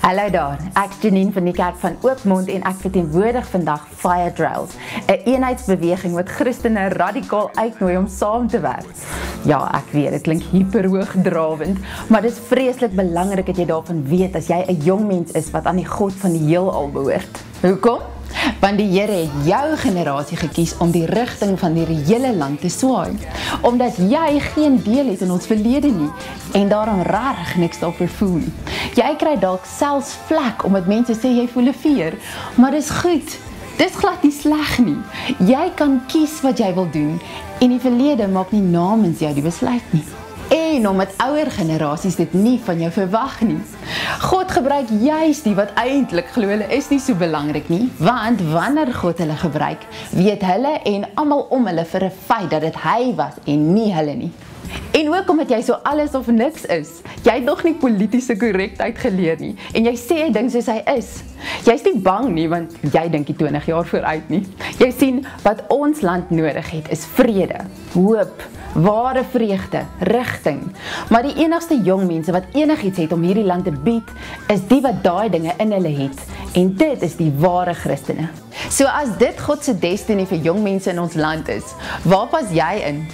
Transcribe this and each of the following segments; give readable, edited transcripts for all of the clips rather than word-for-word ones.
Hallo daar, ek is Janine van die Kerk van Oopmond en ek verteenwoordig vandag Fire Trails, 'n eenheidsbeweging wat Christene radikaal uitnooi om saam te werk. Ja, ek weet, dit klink hyperhoogdrawend, maar dit is vreeslik belangrik dat jy daarvan weet as jy 'n jong mens is wat aan die God van die heelal behoort. Hoekom? Want die Here het jou generasie gekies om die rigting van die hele land te swaai. Omdat jy geen deel het in ons verlede nie en daarom regtig niks daarvoor voel nie. Jy kry dalk selfs vlek omdat mense sê jy voel 'n veer, maar dis goed. Dis glad nie sleg nie. Jy kan kies wat jy wil doen en die verlede maak nie namens jou die besluit nie. En omdat ouer generasies dit nie van jou verwag nie. God gebruik juist die wat eintlik glo hulle is nie so belangrik nie, want wanneer God hulle gebruik, weet hulle en almal om hulle vir 'n feit dat dit hy was en nie hulle nie. En ook omdat jy so alles of niks is. Jy het nog nie politiese korrektheid geleer nie en jy sê 'n ding soos hy is. Jy's nie bang nie want jy dink die 20 jaar vooruit nie. Jy sien wat ons land nodig het is vrede, hoop, ware vreugde, rigting. Maar die enigste jong mense wat enigiets het om hierdie land te bied, is die wat daai dinge in hulle het. En dit is die ware Christene. So as dit God se destiny vir jong mense in ons land is, waar pas jy in?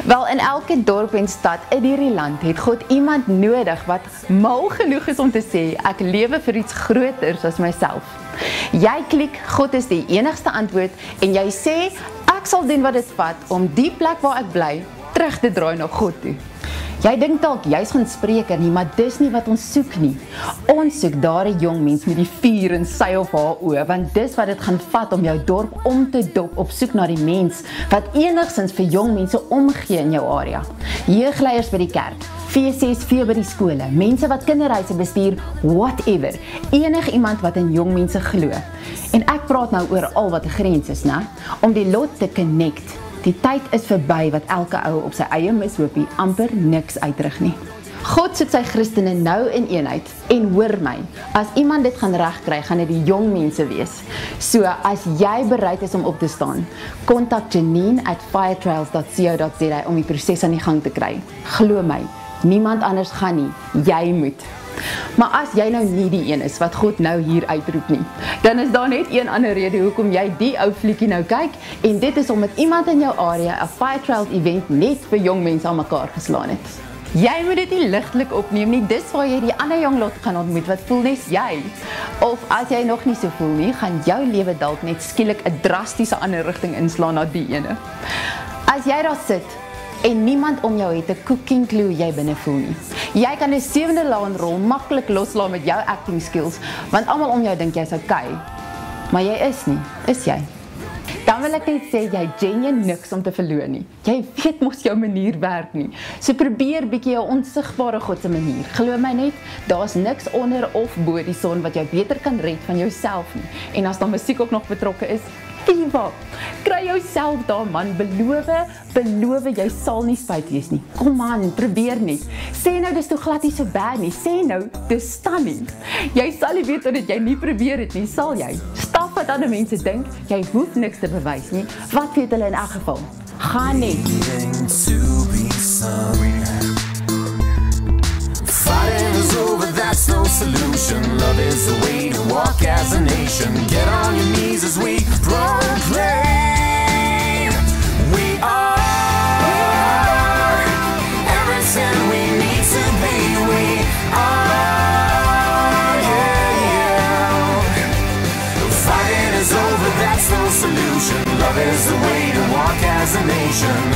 Wel, in elke dorp en stad in hierdie land het God iemand nodig wat mal genoeg is om te sê, ek lewe vir iets groters as myself. Jy klik, God is die enigste antwoord en jy sê, ek sal doen wat dit vat om die plek waar ek bly, terug te draai na God toe. Jy dink dalk, jy's gaan spreker nie, maar dis nie wat ons soek nie. Ons soek daardie jong mens met die vuur in sy of haar oë, want dis wat dit gaan vat om jou dorp om te dop op soek na die mens, wat enigstens vir jong mense omgee in jou area. Jeugleiers by die kerk, VCS by die skole, mense wat kinderhuise bestuur, whatever, enig iemand wat in jong mense glo. En ek praat nou oor al wat 'n grens is, né? Om die lot te connect. Die tyd is verby wat elke ou op sy eie mishoopie amper niks uitrig nie. God soek sy Christene nou in eenheid en hoor my, as iemand dit gaan regkry, gaan dit die jong mense wees. So, as jy bereid is om op te staan, kontak janine@firetrails.co.za om die proses aan die gang te kry. Glo my, niemand anders gaan nie, jy moet. Maar as jy nou nie die een is wat God nou hier uitroep nie, dan is daar net een ander rede hoekom jy die ou flietjie nou kyk, en dit is omdat iemand in jou area 'n Fire Trails event net vir jong mense aan mekaar geslaan het. Jy moet dit nie ligtelik opneem nie, dis waar jy die ander jong lot gaan ontmoet wat voel nes jy. Of as jy nog nie so voel nie, gaan jou lewe dalk net skielik 'n drastiese ander rigting inslaan na die ene. As jy daar sit en niemand om jou het 'n cooking clue jy binne voel nie. Jy kan 'n 7de laan rol maklik loslaan met jou acting skills, want almal om jou dink jy's okay. Maar jy is nie, is jy? Dan wil ek net sê, jy genuen niks om te verloor nie. Jy weet mos jou manier werk nie. So probeer bietjie jou onsigbare God se manier. Glo my net, daar's niks onder of bo die son wat jou beter kan red van jouself nie. En as daar musiek ook nog betrokke is, viva! Kry jouself daar man, beloof jy sal nie spyt wees nie. Kom aan, probeer net. Sê nou dis toe glad nie so bad nie, sê nou dis staan nie. Jy sal nie weet dat jy nie probeer het nie, sal jy? Staf wat ander mense dink, jy hoef niks te bewys nie. Wat weet hulle in elk geval? Gaan net. Fighting is over, that's no solution. Love is the way to walk as a nation. Get on your knees as we proclaim. We are everything we need to be. We are, yeah. Fighting is over, that's no solution. Love is the way to walk as a nation.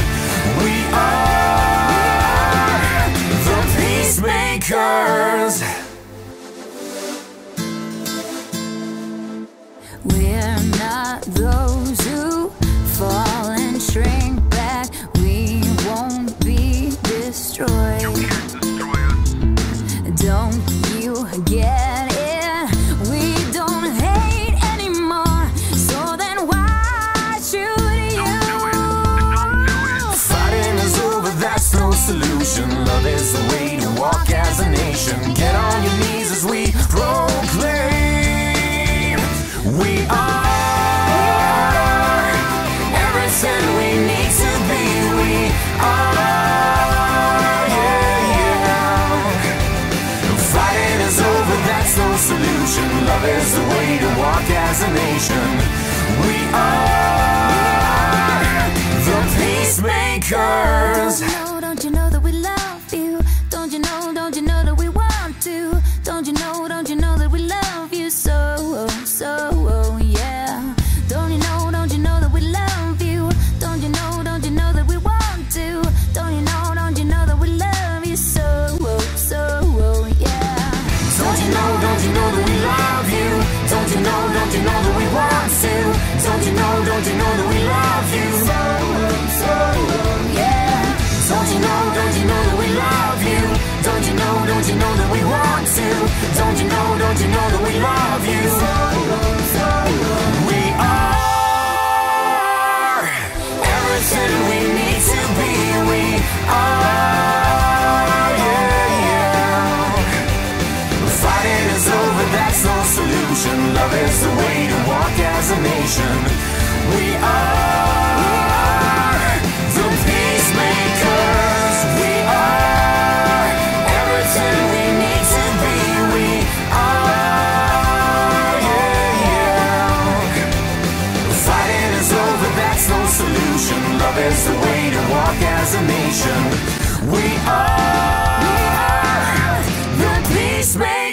We are the peacemakers. We're not those who fall and shrink back. We won't be destroyed. Don't you get it? We don't hate anymore. So then why should you? Fighting is over, that's no solution. Love is the way to walk as a nation. Get on your knees as we proclaim. We are everything we need to be. We are, yeah. Fighting is over, that's no solution. Love is the way to walk as a nation. We are the peacemakers. Don't you know that we love you? Don't you know that we want to? Don't you know that we love you so, so, yeah. Don't you know that we love you? Don't you know that we want to? Don't you know that we love you so, so, yeah. Don't you know that we love you? Don't you know that we want to? Don't you know that we love you so, so, yeah. Don't you know that we love you? Don't you know that we want to? Don't you know that we love you so, so, we are everything we need to be. We are, yeah. Fighting is over, that's no solution. Love is the way to walk as a nation. We are the peacemakers. We are everything we need to be. We are, yeah. Fighting is over, that's no solution. Love is the way to walk as a nation. We are the peacemakers.